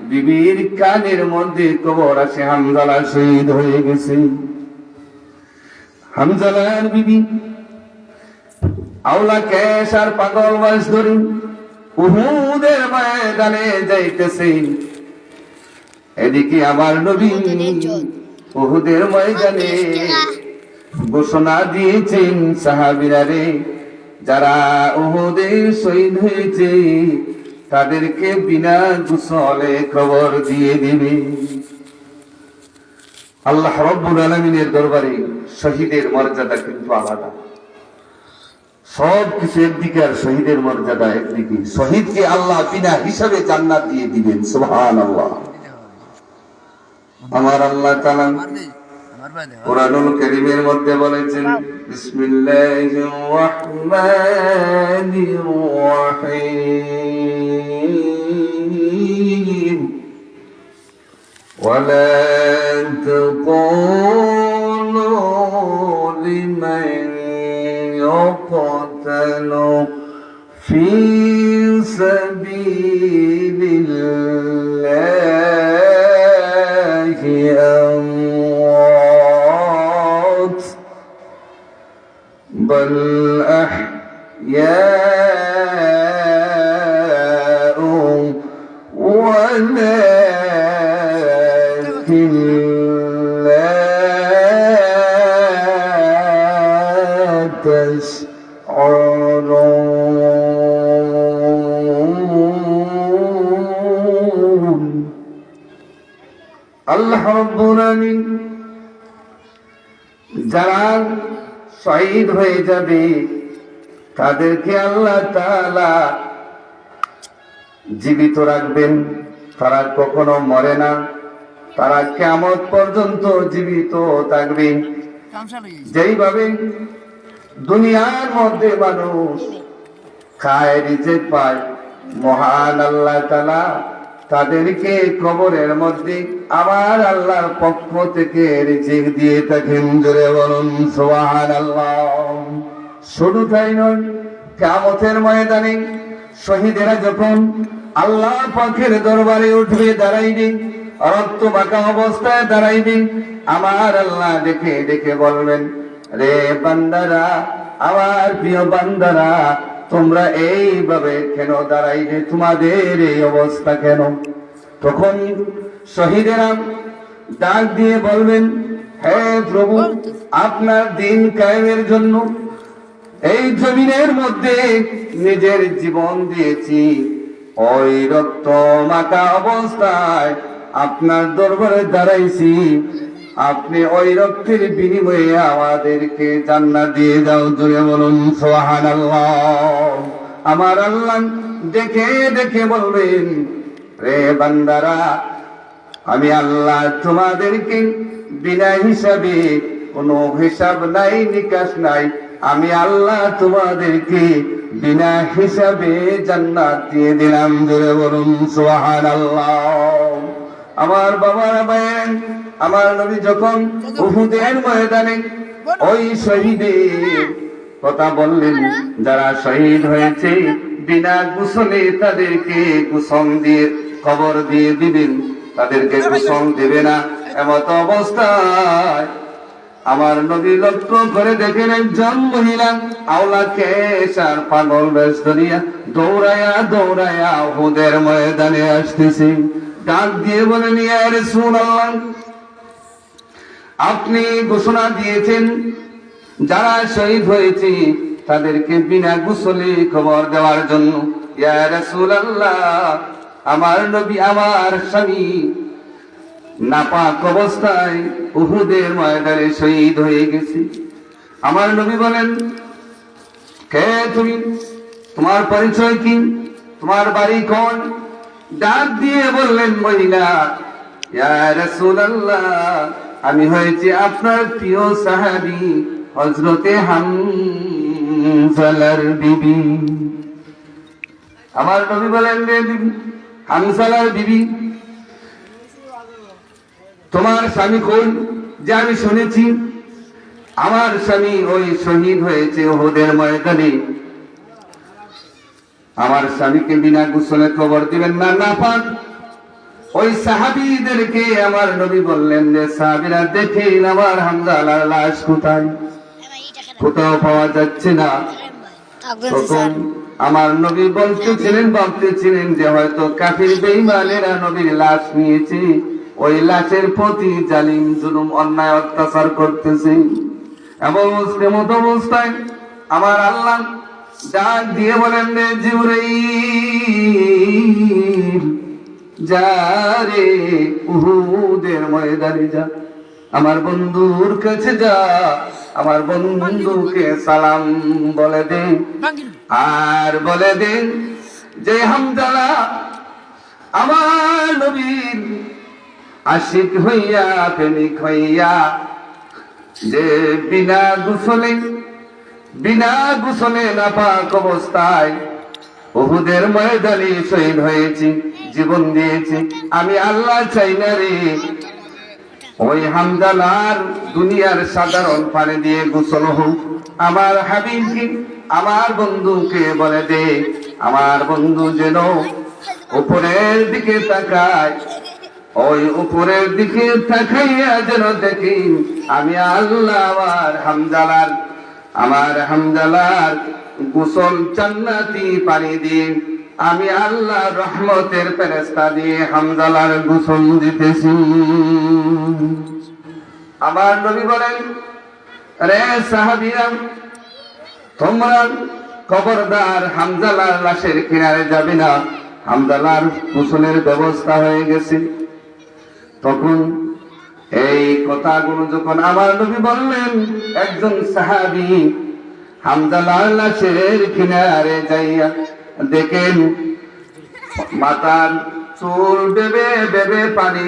বিবির কানের মধ্যে খবর আসে হামজালা শহীদ হয়ে গেছে। হামজালার বিবি আওলা কেশ আর পাগল বাস ধরে উহুদের ময়দানে যাইতেছে। এদিকে আমার নবী উহুদের ময়দানে ঘোষণা দিয়েছেন, সাহাবীরা রে, যারা উহুদে শহীদ হয়েছে তাদেরকে বিনা গোসলে কবর দিয়ে দিবে। আল্লাহ রাব্বুল আলামিনের দরবারে শহীদের মর্যাদা কিন্তু আলাদা। সব কিছু একদিকে আর শহীদের মর্যাদা একদিকে। শহীদকে আল্লাহ বিনা হিসাবে জান্নাত দিয়ে দিবেন। সুবহানাল্লাহ। আমার আল্লাহ তাআলা কুরআনুল কারীমের মধ্যে বলেছেন, বিসমিল্লাহির রাহমানির রাহিম, ওয়ালা তাকুলু লিমান يقتلوا في سبيل الله أموات بل أحياء ولكن আল্লাহ রাব্বুল আলামিন যারা শহীদ হয়ে যাবে তাদেরকে আল্লাহ তাআলা জীবিত রাখবেন। তারা কখনো মরে না, তারা কিয়ামত পর্যন্ত জীবিত থাকবে। যেইভাবে দুনিয়ার মধ্যে মানুষ খায়, রিজিক পায়, মহান আল্লাহ তাআলা তাদেরকে কবরের মধ্যে আমার আল্লাহর পক্ষ থেকে রিজিক দিয়ে থাকেন। জোরে বলুন সুবহানাল্লাহ। শুধু তাই নয়, কিয়ামতের ময়দানে শহীদেরা যখন আল্লাহ পাকের দরবারে উঠবে, দাঁড়াইবে, রক্ত মাখা অবস্থায় দাঁড়াইবে, আমার আল্লাহ দেখে দেখে বলবেন, রে বান্দারা, আমার প্রিয় বান্দারা, তোমরা এইভাবে কেন দাঁড়াইবে? তোমাদের এই অবস্থা কেন? তখন শহীদেরা ডাক দিয়ে বলবেন, হে প্রভু, আপনার দিন কায়েমের জন্য এই জমিনের মধ্যে নিজের জীবন দিয়েছি। ওই রক্ত মাখা অবস্থায় আপনার দরবারে দাঁড়াইছি। আপনি ওই রক্তের বিনিময়ে আমাদেরকে জান্নাত দিয়ে দাও। জোরে বলুন সুবহানাল্লাহ। আমার আল্লাহ দেখে দেখে বলবেন, রে বান্দারা, আমি আল্লাহ তোমাদেরকে বিনা হিসাবে, কোনো হিসাব নাই, নিকাশ নাই, আমি আল্লাহ তোমাদেরকে বিনা হিসাবে জান্নাত দিয়ে দিলাম। জোরে বলুন সুবহানাল্লাহ। আমার বাবারা, ভাইয়েরা, আমার নবী যখন উহুদের ময়দানে ওই শহীদের কথা বললেন, যারা শহীদ হয়েছে বিনা গোসলে তাদেরকে গোসল দিয়ে কবর দিয়ে দিবেন, তাদেরকে গোসল দেবে না। এমত অবস্থায় আমার নবী লক্ষ্য করে দেখেন একজন মহিলা আওলা কেশ আর পাগল বেশ ধরিয়া দৌড়ায়া দৌড়ায়া উহুদের ময়দানে আসতেছে। ডাক দিয়ে বলেন, ইয়া রাসূলুল্লাহ, আপনি ঘোষণা দিয়েছেন যারা শহীদ হয়েছে তাদেরকে বিনা গোসলে কবর দেওয়ার জন্য। ইয়া রাসূলুল্লাহ, আমার নবী, আমার স্বামী নাপাক অবস্থায় উহুদের ময়দানে শহীদ হয়ে গেছে। আমার নবী বলেন, কে তুমি? তোমার পরিচয় কি? তোমার বাড়ি কোন? ডাক দিয়ে বললেন মহিলা, ইয়া রাসূলুল্লাহ, আমি হয়েছি আপনার প্রিয় সাহাবী হযরতে হামজালার বিবি। আমার নবী বলেন, রে বিবি, হামজালার বিবি, তোমার স্বামী কোন? যে আমি শুনেছি আমার স্বামী ওই শহীদ হয়েছে উহুদের ময়দানে। আমার স্বামীকে বিনা গোসলে কবর দিবেন না, নাপাক ওই সাহাবীদেরকে আমার নবী বললেন যে সাহাবীরা দেখেন আমার হামজালার লাশ কোথায়, কোথাও পাওয়া যাচ্ছে না। তখন আমার নবী ভাবতেছিলেন যে হয়তো কাফির বেঈমানেরা নবীর লাশ নিয়েছে, ওই লাশের প্রতি জালিম জুলুম অন্যায় অত্যাচার করতেছে। এবং মুসলিম অবস্থায় আমার আল্লাহ ডাক দিয়ে বলেন রে জিবরাইল, যা রে উহুদের ময়দানে যা, আমার বন্ধুর কাছে যা, আমার বন্ধুকে সালাম বলে দে, আর বলে দে যে হামজালা আমার নবীর আশিক হইয়া প্রেমিক হইয়া যে বিনা গোসলে নাপাক অবস্থায় উহুদের ময়দানে শহীদ হয়েছি, জীবন দিয়েছি। আমি আল্লাহ চাই না রে ওই হামজালার দুনিয়ার সাধারণ পানি দিয়ে গোসল হোক। আমার হাবিবকে, আমার বন্ধুকে বলে দে, আমার বন্ধু যেন উপরের দিকে তাকায়, ওই উপরের দিকে তাকাইয়া যেন দেখি আমি আল্লাহ আমার হামজালার গোসল জান্নাতি পানি দিয়ে, আমি আল্লাহ রহমতের ফেরেশতা দিয়ে হামজালার গোসল দিতেছি। আমার নবী বলেন, রে সাহাবীরা, তোমরা খবরদার হামজালার লাশের কিনারে যাবে না, হামজালার গোসলের ব্যবস্থা হয়ে গেছে। তখন এই কথাগুলো যখন আমার নবী বললেন, একজন সাহাবী হামজালার লাশের কিনারে যাইয়া দেখেন মাথার চুল বেবে বেবে পানি